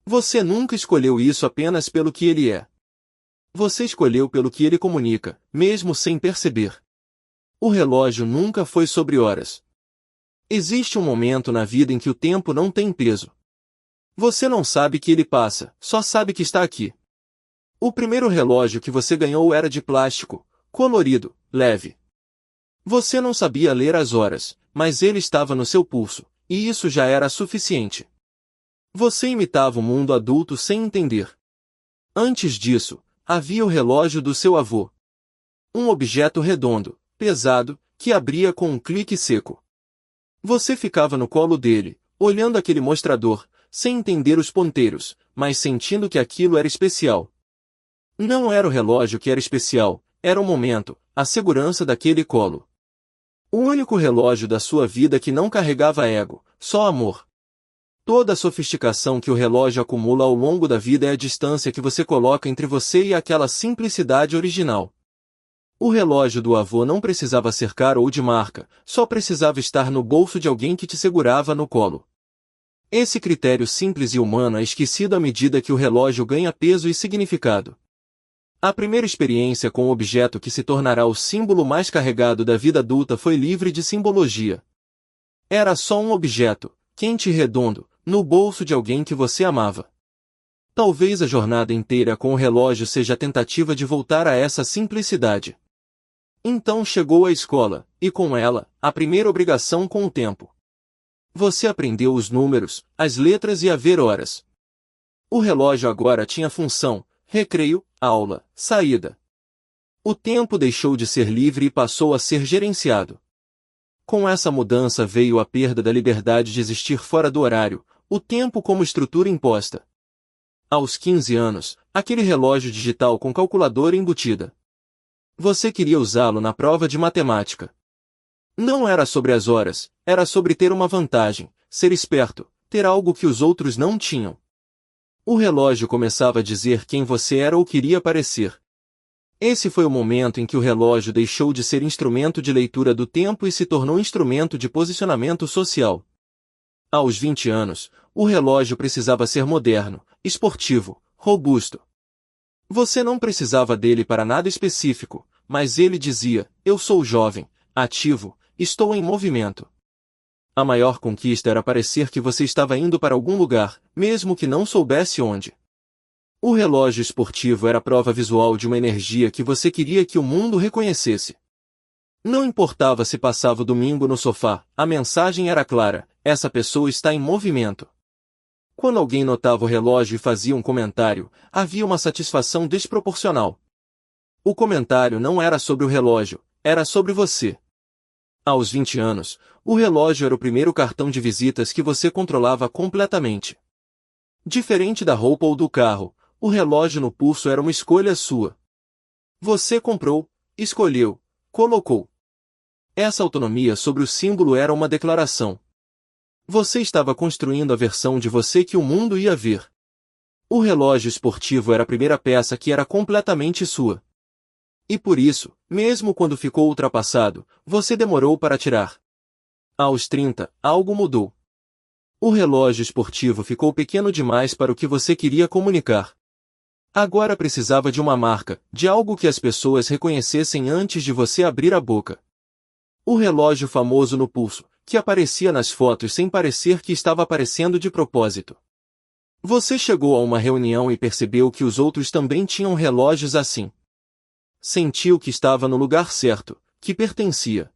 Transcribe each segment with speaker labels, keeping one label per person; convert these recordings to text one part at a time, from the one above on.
Speaker 1: Você nunca escolheu isso apenas pelo que ele é. Você escolheu pelo que ele comunica, mesmo sem perceber. O relógio nunca foi sobre horas. Existe um momento na vida em que o tempo não tem peso. Você não sabe que ele passa, só sabe que está aqui. O primeiro relógio que você ganhou era de plástico, colorido, leve. Você não sabia ler as horas, mas ele estava no seu pulso, e isso já era suficiente. Você imitava o mundo adulto sem entender. Antes disso, havia o relógio do seu avô. Um objeto redondo, pesado, que abria com um clique seco. Você ficava no colo dele, olhando aquele mostrador, sem entender os ponteiros, mas sentindo que aquilo era especial. Não era o relógio que era especial, era o momento, a segurança daquele colo. O único relógio da sua vida que não carregava ego, só amor. Toda a sofisticação que o relógio acumula ao longo da vida é a distância que você coloca entre você e aquela simplicidade original. O relógio do avô não precisava ser caro ou de marca, só precisava estar no bolso de alguém que te segurava no colo. Esse critério simples e humano é esquecido à medida que o relógio ganha peso e significado. A primeira experiência com o objeto que se tornará o símbolo mais carregado da vida adulta foi livre de simbologia. Era só um objeto, quente e redondo, no bolso de alguém que você amava. Talvez a jornada inteira com o relógio seja a tentativa de voltar a essa simplicidade. Então chegou a escola, e com ela, a primeira obrigação com o tempo. Você aprendeu os números, as letras e a ver horas. O relógio agora tinha função, recreio, aula, saída. O tempo deixou de ser livre e passou a ser gerenciado. Com essa mudança veio a perda da liberdade de existir fora do horário, o tempo como estrutura imposta. Aos 15 anos, aquele relógio digital com calculadora embutida. Você queria usá-lo na prova de matemática. Não era sobre as horas, era sobre ter uma vantagem, ser esperto, ter algo que os outros não tinham. O relógio começava a dizer quem você era ou queria parecer. Esse foi o momento em que o relógio deixou de ser instrumento de leitura do tempo e se tornou instrumento de posicionamento social. Aos 20 anos, o relógio precisava ser moderno, esportivo, robusto. Você não precisava dele para nada específico, mas ele dizia, eu sou jovem, ativo, estou em movimento. A maior conquista era parecer que você estava indo para algum lugar, mesmo que não soubesse onde. O relógio esportivo era a prova visual de uma energia que você queria que o mundo reconhecesse. Não importava se passava o domingo no sofá, a mensagem era clara, essa pessoa está em movimento. Quando alguém notava o relógio e fazia um comentário, havia uma satisfação desproporcional. O comentário não era sobre o relógio, era sobre você. Aos 20 anos, o relógio era o primeiro cartão de visitas que você controlava completamente. Diferente da roupa ou do carro, o relógio no pulso era uma escolha sua. Você comprou, escolheu, colocou. Essa autonomia sobre o símbolo era uma declaração. Você estava construindo a versão de você que o mundo ia ver. O relógio esportivo era a primeira peça que era completamente sua. E por isso, mesmo quando ficou ultrapassado, você demorou para tirar. Aos 30, algo mudou. O relógio esportivo ficou pequeno demais para o que você queria comunicar. Agora precisava de uma marca, de algo que as pessoas reconhecessem antes de você abrir a boca. O relógio famoso no pulso, que aparecia nas fotos sem parecer que estava aparecendo de propósito. Você chegou a uma reunião e percebeu que os outros também tinham relógios assim. Sentiu que estava no lugar certo, que pertencia.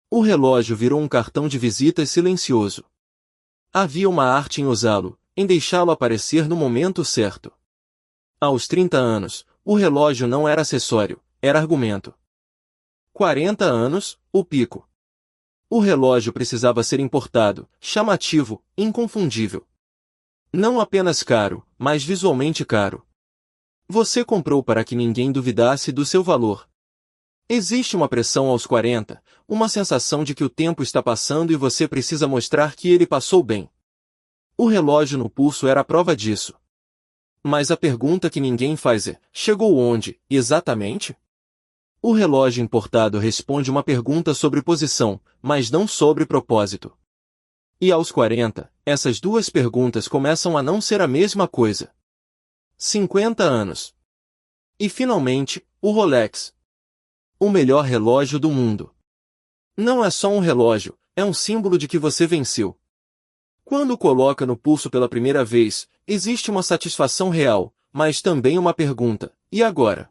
Speaker 1: O relógio virou um cartão de visitas silencioso. Havia uma arte em usá-lo, em deixá-lo aparecer no momento certo. Aos 30 anos, o relógio não era acessório, era argumento. 40 anos, o pico. O relógio precisava ser importado, chamativo, inconfundível. Não apenas caro, mas visualmente caro. Você comprou para que ninguém duvidasse do seu valor. Existe uma pressão aos 40, uma sensação de que o tempo está passando e você precisa mostrar que ele passou bem. O relógio no pulso era a prova disso. Mas a pergunta que ninguém faz é, chegou onde, exatamente? O relógio importado responde uma pergunta sobre posição, mas não sobre propósito. E aos 40, essas duas perguntas começam a não ser a mesma coisa. 50 anos. E finalmente, o Rolex. O melhor relógio do mundo. Não é só um relógio, é um símbolo de que você venceu. Quando o coloca no pulso pela primeira vez, existe uma satisfação real, mas também uma pergunta: e agora?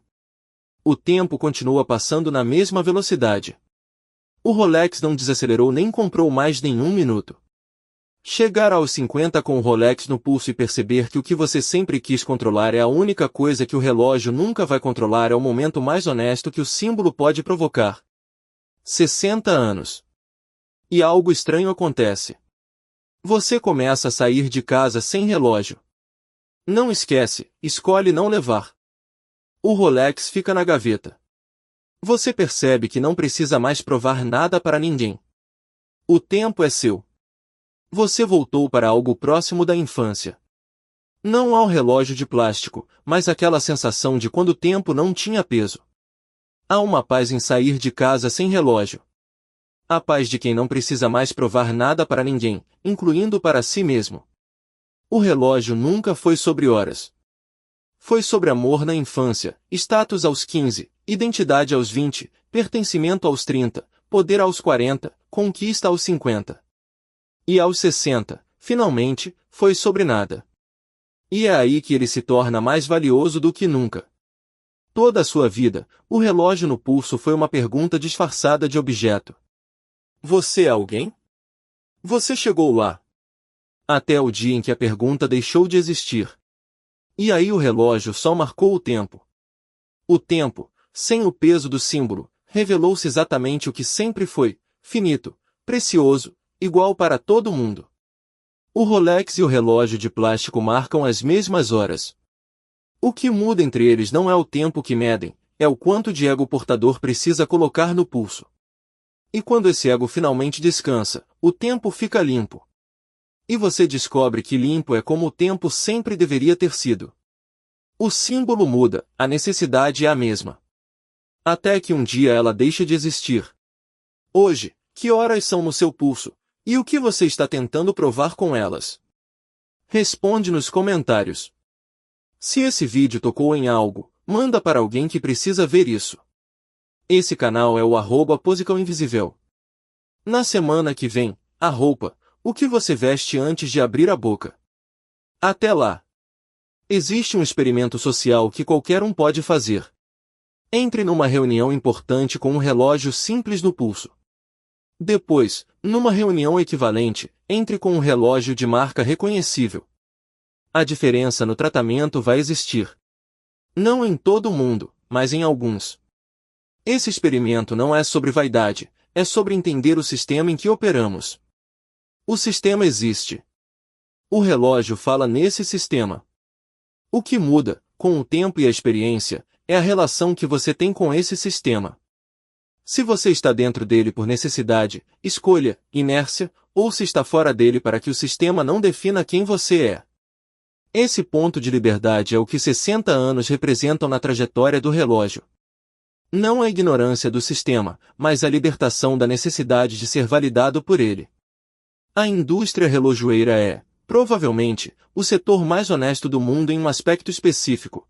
Speaker 1: O tempo continua passando na mesma velocidade. O Rolex não desacelerou nem comprou mais nenhum minuto. Chegar aos 50 com o Rolex no pulso e perceber que o que você sempre quis controlar é a única coisa que o relógio nunca vai controlar é o momento mais honesto que o símbolo pode provocar. 60 anos. E algo estranho acontece. Você começa a sair de casa sem relógio. Não esquece, escolhe não levar. O Rolex fica na gaveta. Você percebe que não precisa mais provar nada para ninguém. O tempo é seu. Você voltou para algo próximo da infância. Não ao relógio de plástico, mas aquela sensação de quando o tempo não tinha peso. Há uma paz em sair de casa sem relógio. A paz de quem não precisa mais provar nada para ninguém, incluindo para si mesmo. O relógio nunca foi sobre horas. Foi sobre amor na infância, status aos 15, identidade aos 20, pertencimento aos 30, poder aos 40, conquista aos 50. E aos 60, finalmente, foi sobre nada. E é aí que ele se torna mais valioso do que nunca. Toda a sua vida, o relógio no pulso foi uma pergunta disfarçada de objeto. Você é alguém? Você chegou lá. Até o dia em que a pergunta deixou de existir. E aí o relógio só marcou o tempo. O tempo, sem o peso do símbolo, revelou-se exatamente o que sempre foi: finito, precioso, igual para todo mundo. O Rolex e o relógio de plástico marcam as mesmas horas. O que muda entre eles não é o tempo que medem, é o quanto de ego o portador precisa colocar no pulso. E quando esse ego finalmente descansa, o tempo fica limpo. E você descobre que limpo é como o tempo sempre deveria ter sido. O símbolo muda, a necessidade é a mesma. Até que um dia ela deixa de existir. Hoje, que horas são no seu pulso? E o que você está tentando provar com elas? Responde nos comentários. Se esse vídeo tocou em algo, manda para alguém que precisa ver isso. Esse canal é o @PosicãoInvisível. Na semana que vem, a roupa, o que você veste antes de abrir a boca. Até lá! Existe um experimento social que qualquer um pode fazer. Entre numa reunião importante com um relógio simples no pulso. Depois, numa reunião equivalente, entre com um relógio de marca reconhecível. A diferença no tratamento vai existir. Não em todo o mundo, mas em alguns. Esse experimento não é sobre vaidade, é sobre entender o sistema em que operamos. O sistema existe. O relógio fala nesse sistema. O que muda, com o tempo e a experiência, é a relação que você tem com esse sistema. Se você está dentro dele por necessidade, escolha, inércia, ou se está fora dele para que o sistema não defina quem você é. Esse ponto de liberdade é o que 60 anos representam na trajetória do relógio. Não a ignorância do sistema, mas a libertação da necessidade de ser validado por ele. A indústria relojoeira é, provavelmente, o setor mais honesto do mundo em um aspecto específico.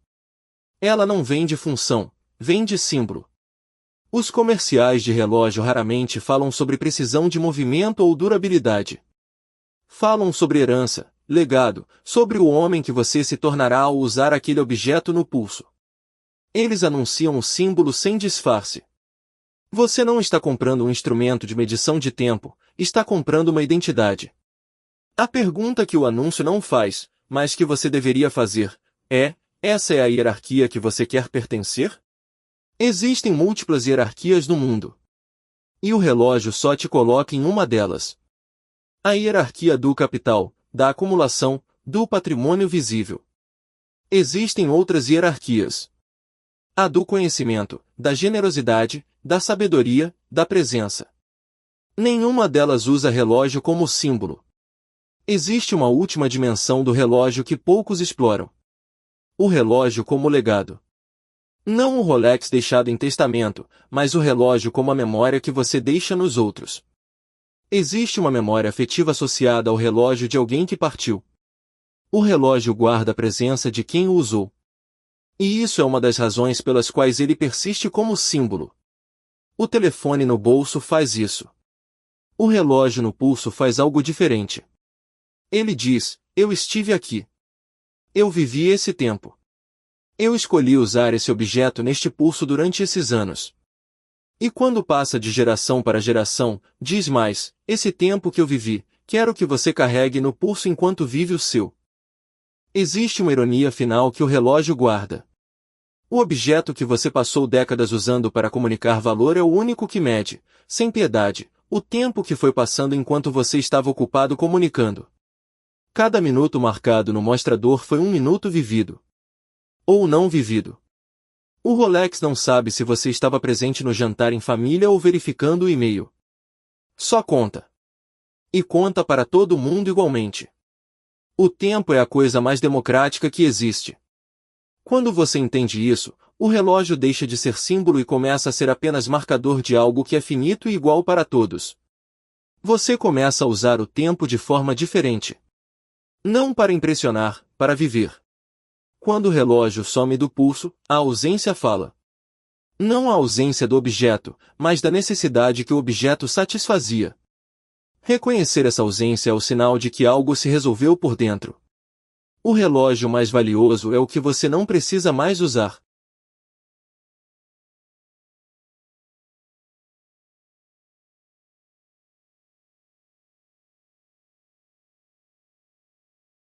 Speaker 1: Ela não vende função, vende símbolo. Os comerciais de relógio raramente falam sobre precisão de movimento ou durabilidade. Falam sobre herança, legado, sobre o homem que você se tornará ao usar aquele objeto no pulso. Eles anunciam o símbolo sem disfarce. Você não está comprando um instrumento de medição de tempo, está comprando uma identidade. A pergunta que o anúncio não faz, mas que você deveria fazer, é: essa é a hierarquia que você quer pertencer? Existem múltiplas hierarquias no mundo. E o relógio só te coloca em uma delas. A hierarquia do capital, da acumulação, do patrimônio visível. Existem outras hierarquias. A do conhecimento, da generosidade, da sabedoria, da presença. Nenhuma delas usa relógio como símbolo. Existe uma última dimensão do relógio que poucos exploram. O relógio como legado. Não o Rolex deixado em testamento, mas o relógio como a memória que você deixa nos outros. Existe uma memória afetiva associada ao relógio de alguém que partiu. O relógio guarda a presença de quem o usou. E isso é uma das razões pelas quais ele persiste como símbolo. O telefone no bolso faz isso. O relógio no pulso faz algo diferente. Ele diz: eu estive aqui. Eu vivi esse tempo. Eu escolhi usar esse objeto neste pulso durante esses anos. E quando passa de geração para geração, diz mais: esse tempo que eu vivi, quero que você carregue no pulso enquanto vive o seu. Existe uma ironia final que o relógio guarda. O objeto que você passou décadas usando para comunicar valor é o único que mede, sem piedade, o tempo que foi passando enquanto você estava ocupado comunicando. Cada minuto marcado no mostrador foi um minuto vivido. Ou não vivido. O Rolex não sabe se você estava presente no jantar em família ou verificando o e-mail. Só conta. E conta para todo mundo igualmente. O tempo é a coisa mais democrática que existe. Quando você entende isso, o relógio deixa de ser símbolo e começa a ser apenas marcador de algo que é finito e igual para todos. Você começa a usar o tempo de forma diferente. Não para impressionar, para viver. Quando o relógio some do pulso, a ausência fala. Não a ausência do objeto, mas da necessidade que o objeto satisfazia. Reconhecer essa ausência é o sinal de que algo se resolveu por dentro. O relógio mais valioso é o que você não precisa mais usar.